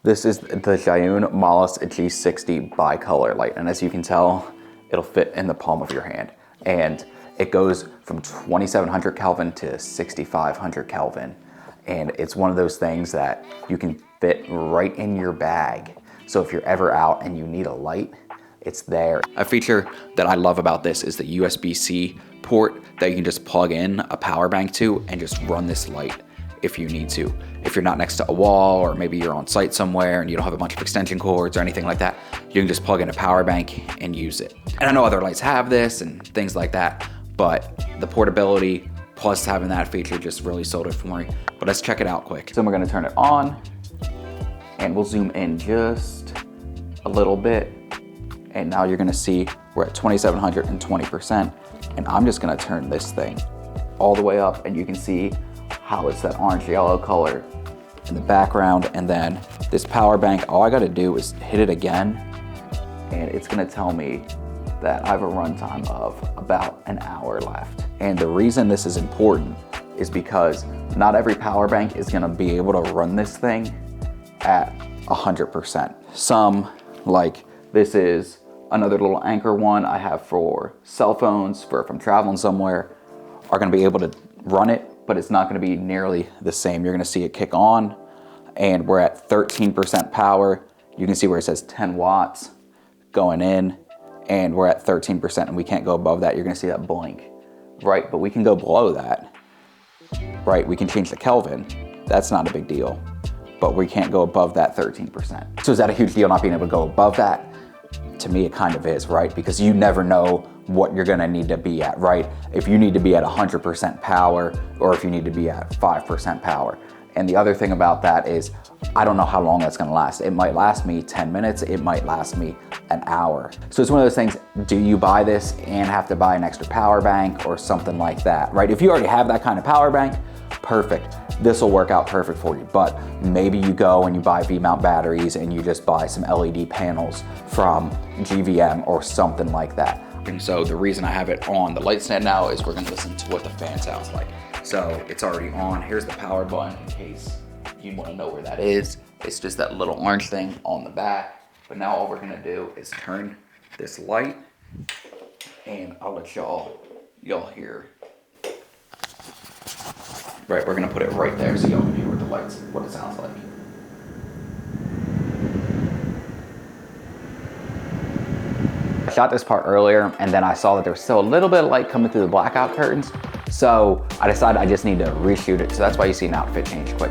This is the Zhiyun Molus G60 bicolor light, and as you can tell, it'll fit in the palm of your hand. And it goes from 2700 Kelvin to 6500 Kelvin. And it's one of those things that you can fit right in your bag. So if you're ever out and you need a light, it's there. A feature that I love about this is the USB-C port that you can just plug in a power bank to and just run this light if you need to. If you're not next to a wall, or maybe you're on site somewhere and you don't have a bunch of extension cords or anything like that, you can just plug in a power bank and use it. And I know other lights have this and things like that, but the portability plus having that feature just really sold it for me. But let's check it out quick. So we're gonna turn it on and we'll zoom in just a little bit. And now you're gonna see we're at 2720%. And I'm just gonna turn this thing all the way up, and you can see how it's that orange yellow color in the background. And then this power bank, all I gotta do is hit it again, and it's gonna tell me that I have a runtime of about an hour left. And the reason this is important is because not every power bank is gonna be able to run this thing at 100%. Some, like this is another little Anchor one I have for cell phones, for if I'm traveling somewhere, are gonna be able to run it, but it's not gonna be nearly the same. You're gonna see it kick on, and we're at 13% power. You can see where it says 10 watts going in, and we're at 13%, and we can't go above that. You're gonna see that blink, right? But we can go below that, right? We can change the Kelvin. That's not a big deal, but we can't go above that 13%. So is that a huge deal not being able to go above that? To me, it kind of is, right? Because you never know what you're gonna need to be at, right? If you need to be at 100% power, or if you need to be at 5% power. And the other thing about that is, I don't know how long that's gonna last. It might last me 10 minutes, it might last me an hour. So it's one of those things, do you buy this and have to buy an extra power bank or something like that, right? If you already have that kind of power bank, perfect. This will work out perfect for you. But maybe you go and you buy V-mount batteries and you just buy some LED panels from GVM or something like that. And so the reason I have it on the light stand now is we're gonna listen to what the fan sounds like. So it's already on. Here's the power button in case you wanna know where that is. It's just that little orange thing on the back. But now all we're gonna do is turn this light, and I'll let y'all hear. Right, we're gonna put it right there so y'all can hear what the lights, what it sounds like. I shot this part earlier, and then I saw that there was still a little bit of light coming through the blackout curtains. So I decided I just need to reshoot it. So that's why you see an outfit change quick.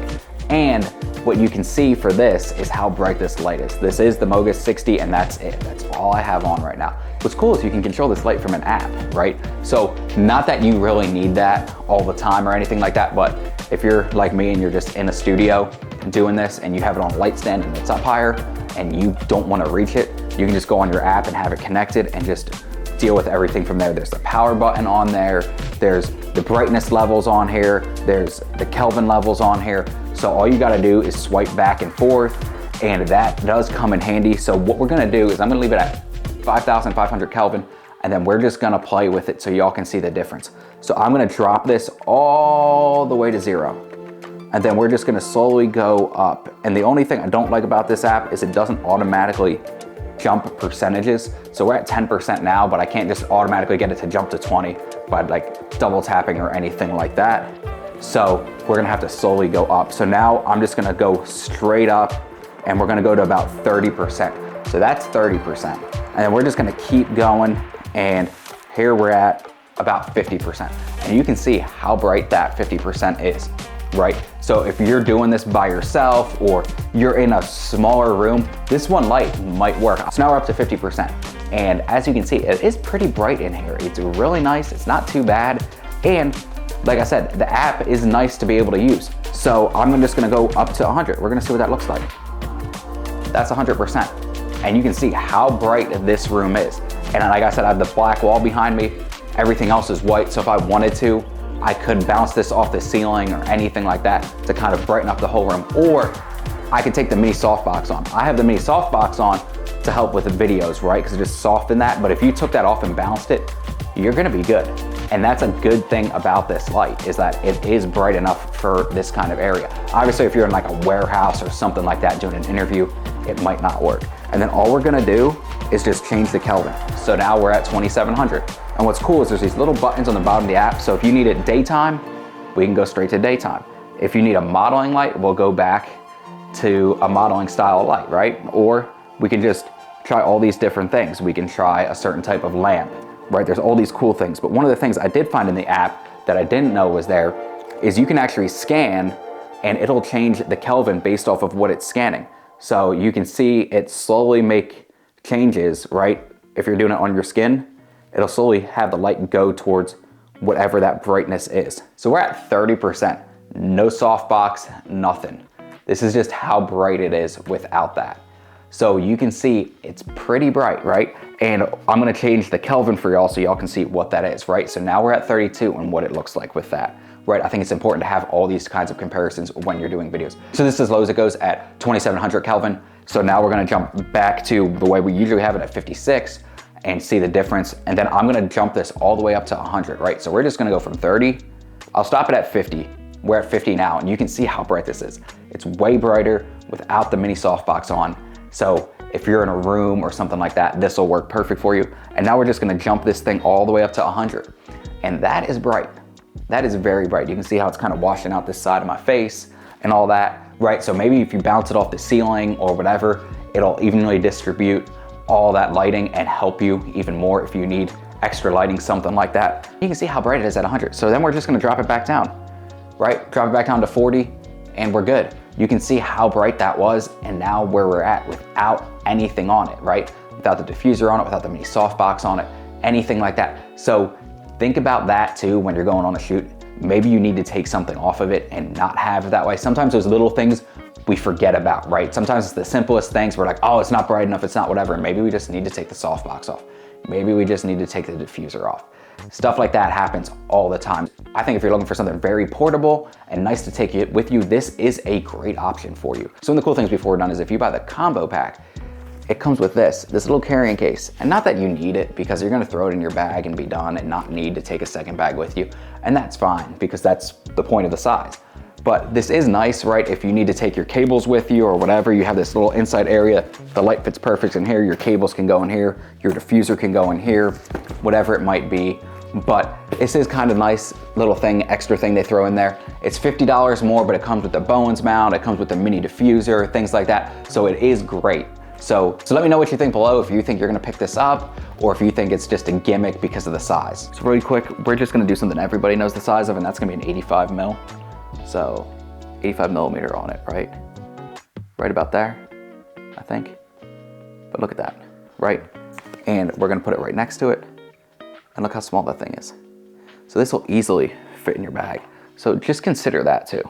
And what you can see for this is how bright this light is. This is the Molus 60, and that's it. That's all I have on right now. What's cool is you can control this light from an app, right? So not that you really need that all the time or anything like that, but if you're like me and you're just in a studio doing this and you have it on a light stand and it's up higher and you don't want to reach it, you can just go on your app and have it connected and just deal with everything from there. There's the power button on there, there's the brightness levels on here, there's the Kelvin levels on here. So all you gotta do is swipe back and forth, and that does come in handy. So what we're gonna do is I'm gonna leave it at 5,500 Kelvin, and then we're just gonna play with it so y'all can see the difference. So I'm gonna drop this all the way to 0, and then we're just gonna slowly go up. And the only thing I don't like about this app is it doesn't automatically jump percentages. So we're at 10% now, but I can't just automatically get it to jump to 20 by like double tapping or anything like that. So we're gonna have to slowly go up. So now I'm just gonna go straight up, and we're gonna go to about 30%. So that's 30%. And then we're just gonna keep going, and here we're at about 50%. And you can see how bright that 50% is, right? So if you're doing this by yourself or you're in a smaller room, this one light might work. So now we're up to 50%. And as you can see, it is pretty bright in here. It's really nice, it's not too bad. And like I said, the app is nice to be able to use. So I'm just gonna go up to 100. We're gonna see what that looks like. That's 100%. And you can see how bright this room is. And like I said, I have the black wall behind me. Everything else is white. So if I wanted to, I could bounce this off the ceiling or anything like that to kind of brighten up the whole room. Or I could take the mini softbox on. I have the mini softbox on to help with the videos, right? Because it just softened that. But if you took that off and bounced it, you're gonna be good. And that's a good thing about this light, is that it is bright enough for this kind of area. Obviously, if you're in like a warehouse or something like that doing an interview, it might not work. And then all we're gonna do is just change the Kelvin. So now we're at 2700. And what's cool is there's these little buttons on the bottom of the app. So if you need it daytime, we can go straight to daytime. If you need a modeling light, we'll go back to a modeling style light, right? Or we can just try all these different things. We can try a certain type of lamp, right? There's all these cool things. But one of the things I did find in the app that I didn't know was there is you can actually scan and it'll change the Kelvin based off of what it's scanning. So you can see it slowly make changes, right? If you're doing it on your skin, it'll slowly have the light go towards whatever that brightness is. So we're at 30%, no softbox, nothing. This is just how bright it is without that. So you can see it's pretty bright, right? And I'm gonna change the Kelvin for y'all so y'all can see what that is, right? So now we're at 32 and what it looks like with that, right? I think it's important to have all these kinds of comparisons when you're doing videos. So this is as low as it goes at 2700 Kelvin. So now we're gonna jump back to the way we usually have it at 56 and see the difference. And then I'm gonna jump this all the way up to 100, right? So we're just gonna go from 30, I'll stop it at 50. We're at 50 now, and you can see how bright this is. It's way brighter without the mini softbox on. So if you're in a room or something like that, this will work perfect for you. And now we're just gonna jump this thing all the way up to 100. And that is bright. That is very bright. You can see how it's kind of washing out this side of my face and all that, right? So maybe if you bounce it off the ceiling or whatever, it'll evenly distribute all that lighting and help you even more if you need extra lighting, something like that. You can see how bright it is at 100. So then we're just gonna drop it back down, right? Drop it back down to 40 and we're good. You can see how bright that was and now where we're at without anything on it, right? Without the diffuser on it, without the mini softbox on it, anything like that. So think about that too when you're going on a shoot. Maybe you need to take something off of it and not have it that way. Sometimes those little things we forget about, right? Sometimes it's the simplest things. We're like, oh, it's not bright enough, it's not whatever. And maybe we just need to take the softbox off. Maybe we just need to take the diffuser off. Stuff like that happens all the time. I think if you're looking for something very portable and nice to take it with you, this is a great option for you. So one of the cool things before we're done is if you buy the combo pack, it comes with this little carrying case. And not that you need it, because you're gonna throw it in your bag and be done and not need to take a second bag with you. And that's fine, because that's the point of the size. But this is nice, right? If you need to take your cables with you or whatever, you have this little inside area, the light fits perfect in here, your cables can go in here, your diffuser can go in here, whatever it might be. But this is kind of nice little thing, extra thing they throw in there. It's $50 more, but it comes with the Bowens mount, it comes with the mini diffuser, things like that. So it is great. So let me know what you think below, if you think you're gonna pick this up or if you think it's just a gimmick because of the size. So really quick, we're just gonna do something everybody knows the size of, and that's gonna be an 85 mil. So 85 millimeter on it, right? Right about there, I think. But look at that, right? And we're gonna put it right next to it. And look how small that thing is. So this will easily fit in your bag. So just consider that too.